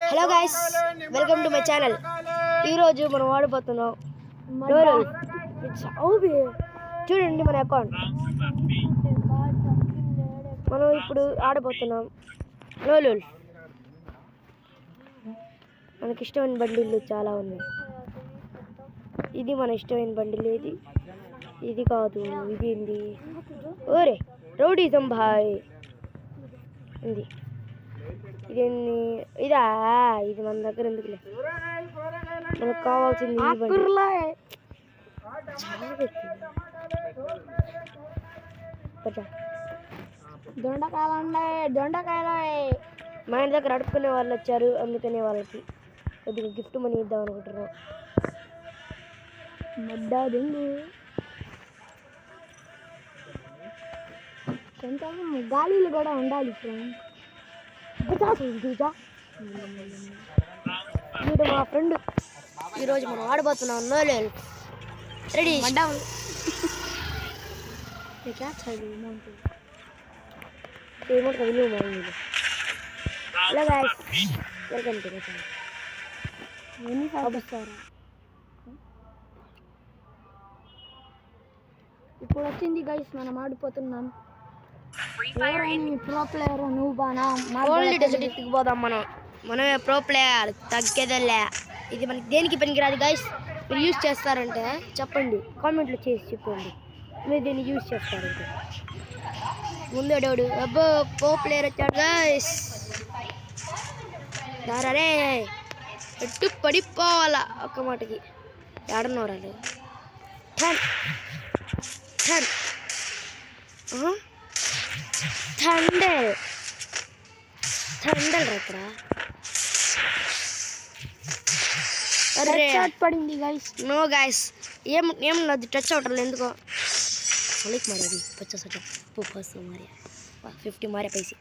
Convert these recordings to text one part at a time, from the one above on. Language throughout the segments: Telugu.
Hello guys, welcome to my channel. ఈరోజు మనం ఆడబోతున్నాం చూడండి మన అకౌంట్. మనం ఇప్పుడు ఆడబోతున్నాం లోలుల్. మనకి ఇష్టమైన బండిలు చాలా ఉన్నాయి. ఇది మన ఇష్టమైన బండిలు. ఇది కాదు, ఇది ఏంది? ఓరే రౌడీజం భాయ్. ఇది ఇదా? ఇది మన దగ్గర ఎందుకులే, మనకు కావాల్సింది ఈ బండి. దొండకాయలు మా ఇంటి దగ్గర అడుక్కునే వాళ్ళు వచ్చారు, అందుకనే వాళ్ళకి కొద్దిగా గిఫ్ట్ మనీ ఇద్దాం అనుకుంటున్నాం. కొంచెం గాలిలు కూడా ఉండాలి ఫ్రెండ్. వీడు మా ఫ్రెండ్. ఈరోజు మనం ఆడబోతున్నాం నోలేల్. Ready? Hello guys, welcome to my channel. ఇప్పుడు వచ్చింది గైస్, మనం ఆడిపోతున్నాం. ప్రో ప్లేయర్ పోదాం. మనమే ప్రో ప్లేయర్, తగ్గేదలే. ఇది మనకి దేనికి పనికిరాదు గైస్. మీరు యూజ్ చేస్తారంటే చెప్పండి, కామెంట్లో చేసి చెప్పండి మీరు దీన్ని యూజ్ చేస్తారంటే. ముందేడోడు అబ్బో ప్రో ప్లేయర్ వచ్చాడు గైస్. దారే ఎట్టు పడిపోవాలా ఒక్క మాటకి. ఏడన్నోరాలి థండర్ ఇక్కడ. పడింది గైస్. నో గైస్, ఏం నాది టచ్ అవటం ఎందుకో. మళ్ళీ మారేది 50 मारे 50 मारे पैसे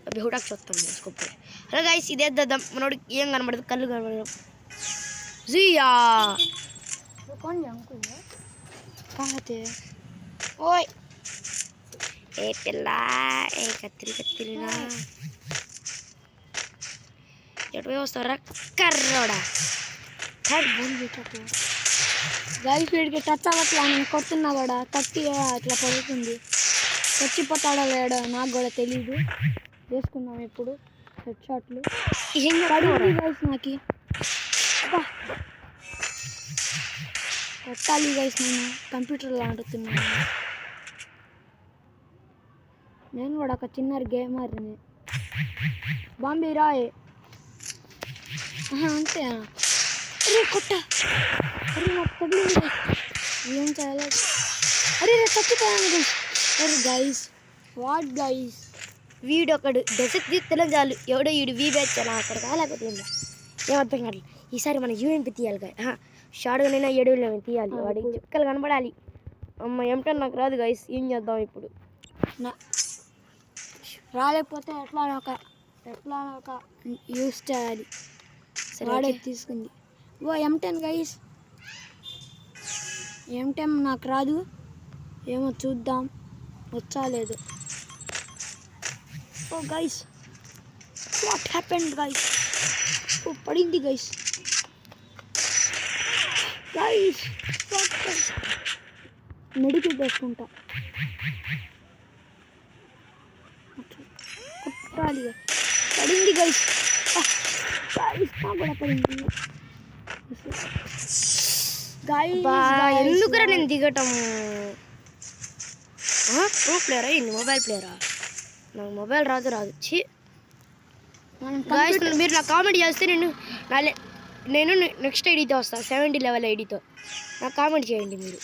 अभी हुटाक చూస్తాం చేసుకోపే. Hello guys, ఇదేద్దాం. మనోడికి ఏం కనబడదు, కళ్ళు కనబడదు. జియా ఓయ్ ఏ పిల్ల, ఏ కత్తిరినా ఎటు వస్తారా కర్రోడా. గైస్ వీడికి టచ్ అవ్వట్లా, నేను కొడుతున్నా కూడా కత్తి అట్లా పడుతుంది. చచ్చిపోతాడో లేడో నాకు కూడా తెలీదు. వేసుకుందాం ఇప్పుడు హెడ్ షాట్లు. పడింది గైస్ నాకు. కొట్టాలి గైస్, నేను కంప్యూటర్లో ఆడుతున్నాను. నేను కూడా ఒక చిన్న గేమర్ని. బాంబే రాయ్ అంతే. అరే కొట్ట, అరే నాకు తగిలింది. ఏం చేయాలి? అరే చచ్చిపోయాను గైస్. అరే గైస్, వాట్ గైస్, వీడొకడు డెసెక్ట్ తీస్తేనే చాలు. ఎవడో వీడు వీబేచ్చాను అక్కడ కాలేకపోతే ఏమర్థం కాదు. ఈసారి మన యూఎంపీ తీయాలి గాయ. షార్ట్గానైనా 7 తీయాలి. వాడికి చుక్కలు కనబడాలి. అమ్మ ఏమిటో నాకు రాదు గైస్. ఏం చేద్దాం ఇప్పుడు? రాలేకపోతే ఎట్లా ఒక యూస్ చేయాలి. వాడే తీసుకుంది. ఓ M10 గైస్. M10 నాకు రాదు, ఏమో చూద్దాం వచ్చా లేదు. ఓ గైస్, వాట్ హ్యాపెండ్ గైస్? ఓ పడింది గైస్. గైస్ మెడికల్ వేసుకుంటా. కొట్టాలి. పడింది గైస్. గైస్ నా కూడా పడింది గైస్. ఎందుకురా నేను దిగటం? ప్రో ప్లేయరా? ఇది మొబైల్ ప్లేయరా? నాకు మొబైల్ రాదు. గైస్ మీరు నాకు కామెంట్ చేస్తే నేను నెక్స్ట్ ఐడితో వస్తాను, 70 లెవెల్ ఐడితో. నాకు కామెంట్ చేయండి, మీరు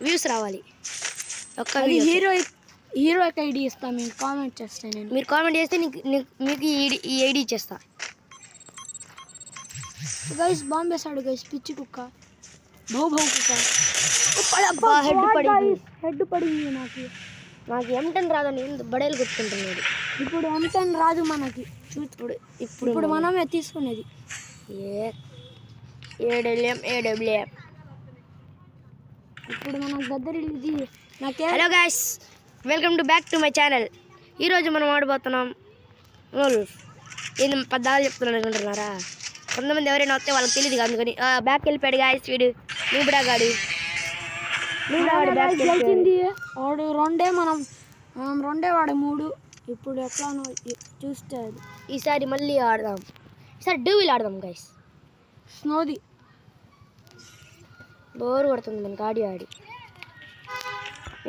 వ్యూస్ రావాలి. ఒక్క హీరో ఐడి ఇస్తాను, మీరు కామెంట్ చేస్తే. మీరు కామెంట్ చేస్తే మీకు ఈ ఐడి ఇచ్చేస్తా. గైస్ బాంబే సాడు గైస్, పిచ్చి కుక్క, భౌ కుక్క. హెడ్ పడింది నాకు. M10 రాదని బడేలు కొట్టుకుంటున్నాడు. ఇప్పుడు M10 రాదు మనకి. ఇప్పుడు మనమే తీసుకునేది. ఏడబ్ల్యూఎం ఇప్పుడు మనకు దగ్గర ఇది. Hello guys, welcome to back to my channel. ఈరోజు మనం ఆడబోతున్నాం ఏంది పద్దాలు చెప్తున్నాను అనుకుంటున్నారా? కొంతమంది ఎవరైనా వస్తే వాళ్ళకి తెలియదు అందుకని. బ్యాక్ వెళ్ళిపోయాడు గాయస్ వీడు నూబిడాగాడు. గెలిచింది వాడు 2 మనం 2 వాడు 3. ఇప్పుడు ఎట్లానో చూస్తే ఈసారి మళ్ళీ ఆడదాం. ఈసారి డూవిల్ ఆడదాం గాయస్. స్నోది బోర్ కొడుతుంది మనకి ఆడి ఆడి.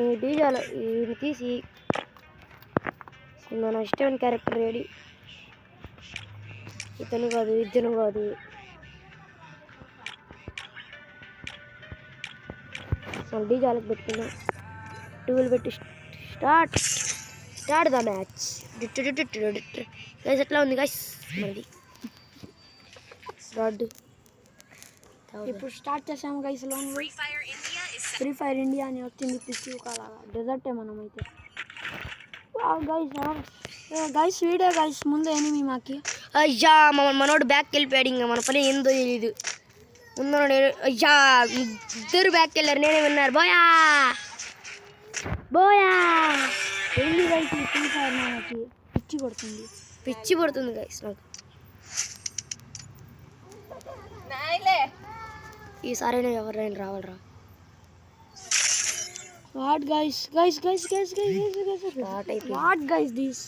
ఈ డీజాలో ఇది తీసి మన ఇష్టమైన క్యారెక్టర్ రెడీ. ఇతను కాదు ఇద్దరు కాదు. మనం డీజాలకు పెట్టుకున్నాం. డూవిల్ పెట్టి స్టార్ట్ ద మ్యాచ్. గైస్ ఎట్లా ఉంది గైస్ మనది రాడ్. ఇప్పుడు స్టార్ట్ చేసాము గైస్. ఫ్రీ ఫైర్ ఇండియా అని వచ్చింది పిచ్చి కాలాగా డెజర్టే మనమైతే. గైస్ వీడియో గైస్ ముందు ఎనిమి మాకి. అయ్యా మనోడు బ్యాక్ వెళ్ళిపోయాడు. ఇంకా మన పని ఏందో తెలీదు. ముందు అయ్యా ఇద్దరు బ్యాక్ వెళ్ళారు. నేనే విన్నారు. బోయా బోయా వెళ్ళి గైస్ ఫ్రీ ఫైర్ మనకి పిచ్చి పడుతుంది గైస్ నాకు. ఈసారైనా ఎవరైనా రావాలరా. వాట్ గైస్ దిస్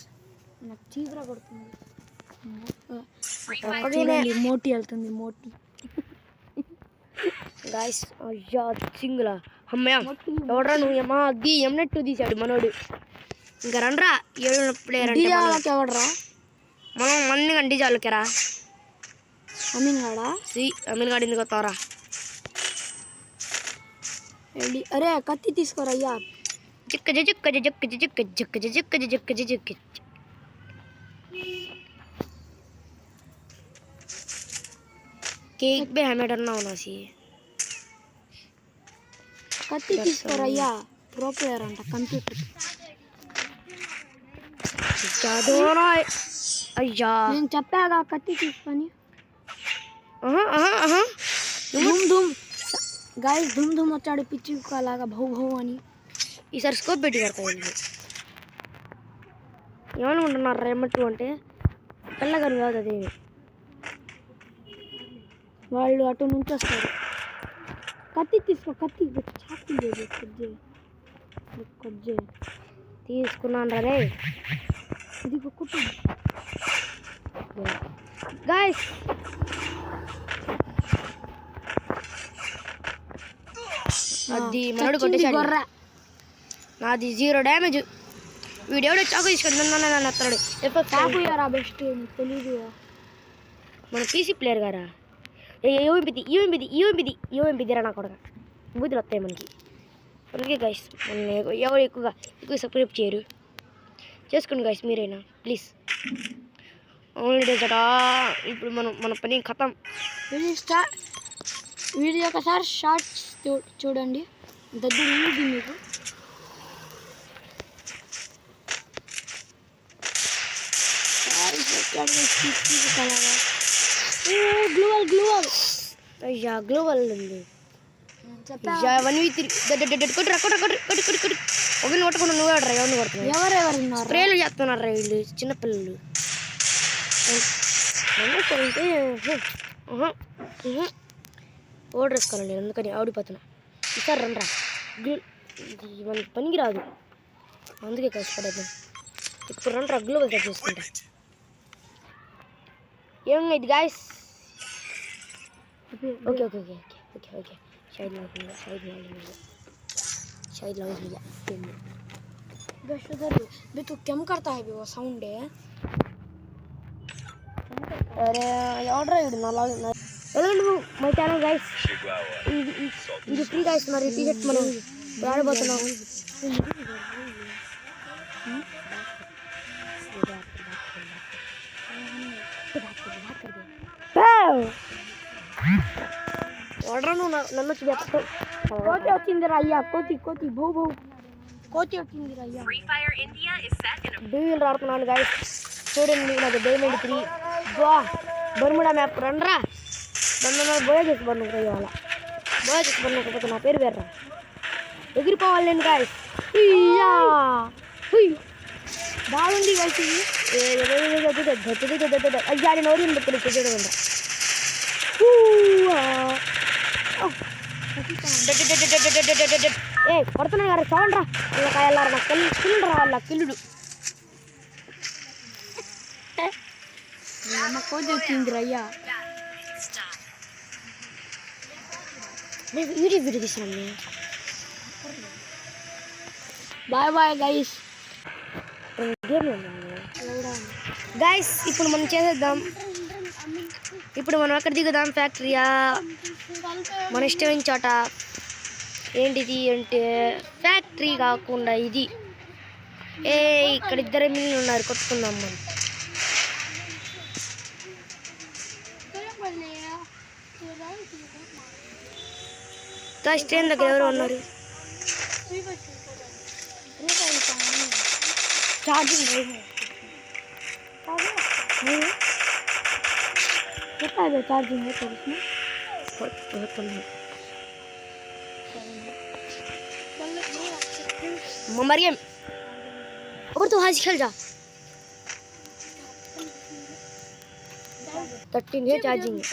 నాకు చీకరా కొడుతుంది. మోటీ వెళ్తుంది మోటీ గాయస్. అయ్యా సింగులా అమ్మయ్య ఎవడరా నువ్వు అమ్మా అగ్గి ఎమ్నెట్టు తీసాడు మనోడు. ఇంకా రండ్రా 7 ప్లేయర్ అంటే ఎవడరా మనం మంది కంటి చాలుకెరా. అమీన్ గాడు ఎందుకు వస్తావరా? అరే కత్తి తీసుకోరయ్యా. केक भी हमें डरना होना चाहिए. కత్తి తీసుకోరయ్యా. ప్రో ప్లేయర్ అంట కంప్యూటర్. అయ్యా నేను చెప్పాగా కత్తి తీసుకొని. గాయస్ ధూమ్ వచ్చాడు పిచ్చి లాగా భౌ అని. ఈసారి స్కోప్ పెట్టి కడతాయి. ఏమనుకుంటున్నారు రెమ్మట్టు అంటే పిల్లగారు కాదు అదేమి. వాళ్ళు అటు నుంచి వస్తారు. కత్తి తీసుకో. కత్తి తీసుకున్నాను రే. ఇది కుట్టు గాయస్. అది మనోడు కొట్టేశాడు. నాది 0 డ్యామేజ్. వీడెవడో చాకు తీసుకొని నన్ను అత్తడు. బెస్ట్ తెలీదు. మన పీసీ ప్లేయర్ గారా. యూఎంపిదిరా నా కొడక. బూతులు వస్తాయి మనకి. అందుకే గైస్ ఎవరు ఎక్కువ సబ్స్క్రైబ్ చేయరు. చేసుకోండి గైస్ మీరైనా ప్లీజ్. ఓన్లీ డేసటా. ఇప్పుడు మన పని ఖతం. వీడియో ఒకసారి షార్ట్స్ చూడండి. దగ్గర ఉంది మీకు. గ్లూవల్ అయ్యా గ్లోవల్ ఉంది. 1v3 కొట్టురా. ఒకరిని కొట్టకుండా నువ్వే ఆడరా. ఎవరిని కొడుతున్నావు? ఎవరెవరు స్ప్రేలు చేస్తున్నారా వీళ్ళు చిన్నపిల్లలు. ఓడర్ వేసుకోవాలి నేను అందుకని ఆడిపోతున్నా. ఈసారి రండ్రా. మనకి పనికి రాదు అందుకే కష్టపడేద్దాం. ఇప్పుడు రండ్రా గ్లోవల్ సెట్ చేసుకుంటా. ఏమన్నా ఇది గాయస్. ఓకే शायद लग गया. बे तू क्या करता है वो साउंड है. अरे ऑर्डर इड ना welcome to my channel guys. ఇది ఫ్రీ గైస్. మరి టీ-షర్ట్ మనం ఆడబోతున్నాం. ఆర్డర్ నన్ను చెప్తా. కోతి వచ్చింది రయ్యా. కోతి భూ కోతి వచ్చింది రయ్యా. డూవిల్ ఆడుతున్నాను గైస్. చూడండి నాకు డైమండ్ 3 వా బర్ముడా మ్యాప్. రండ్రా బోయా చేసి బర్నుకోకపోతే నా పేరు వేర్రా. ఎగిరిపోవాలి నేను గైస్. బాగుంది గైస్. ఇది అయ్యాడి నోరు బతులు చూడకుండా ఏ పడుతున్నాయి కదా సౌండ్ రా ఇలా కాయలారా నాకు కిల్లు రా వాళ్ళ కిల్లుడు అమ్మ కోజ్ వచ్చింది అయ్యా వీడియో వీడియో తీసినా బాయ్ బాయ్ గైస్ గైస్ ఇప్పుడు మనం చేసేద్దాం ఇప్పుడు మనం ఎక్కడ దిగుదాం ఫ్యాక్టరీయా మన ఇష్టమైన చోట ఏంటిది అంటే ఫ్యాక్టరీ కాకుండా ఇది ఇక్కడ ఇద్దరు మిల్లు ఉన్నారు కొట్టుకుందాం మనం గైస్ ట్రైన్ దగ్గర ఎవరు ఉన్నారు चार्जिंग कितना है चार्जिंग है तो इसमें बहुत कम है मरियम अगर तू हाथ खेल जा 13 है चार्जिंग है